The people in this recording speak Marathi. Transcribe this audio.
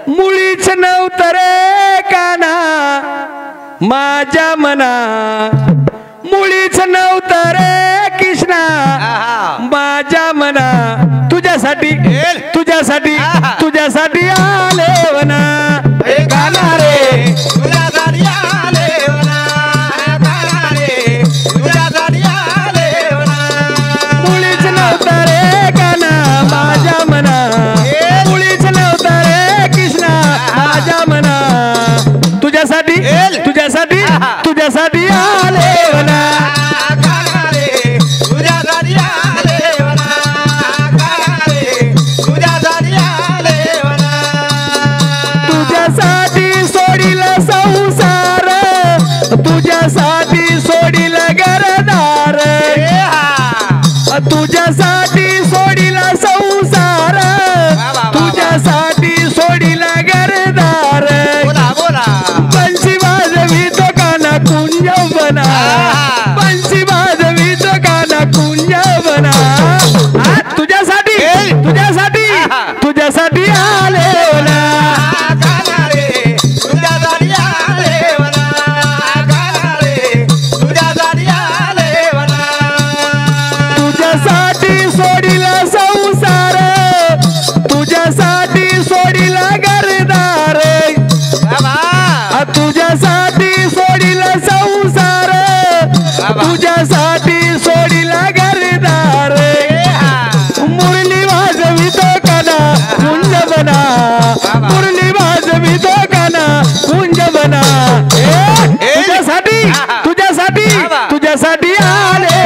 मुळीच नव्हतं रे काना माझ्या मना, मुळीच नव्हतं रे कृष्णा माझ्या मना, तुझ्यासाठी तुझ्यासाठी तुझ्यासाठी आले वना काना रे, तुझ्यासाठी आले वना काना रे, तुझ्यासाठी आले वना. मुळीच नव्हतं रे काना माझ्या मना, मुळीच नव्हतं रे कृष्णा माझ्या मना, तुझ्यासाठी तुझ्यासाठी तुझ्यासाठी आले वना काना रे, तुझ्यासाठी आले वना काना रे, तुझ्यासाठी आले वना. तुझ्यासाठी सोडील संसार, तुझ्यासाठी सोडील घरदार, तुझ्यासाठी सोडील संसार, तुझ्यासाठी सोडील घरदार. बोला बोला पंची वाजवी तो काना कुंज बना, पंची वाजवी तो काना कुंज बना. तुझ्यासाठी तुझ्यासाठी तुझ्यासाठी आले ना काना रे, तुझ्यासाठी आले वना काना रे, तुझ्यासाठी आले वना. तुझ्यासाठी सोडील संसार, तुझ्यासाठी सोडील घरदार, तुझ्यासाठी सोडील संसार, तुझ्यासाठी सोडील घरदार. मुरली वाजवी तो काना कुंज बना, मुरली वाजवी तो काना कुंज बना. तुझ्यासाठी तुझ्यासाठी तुझ्यासाठी आले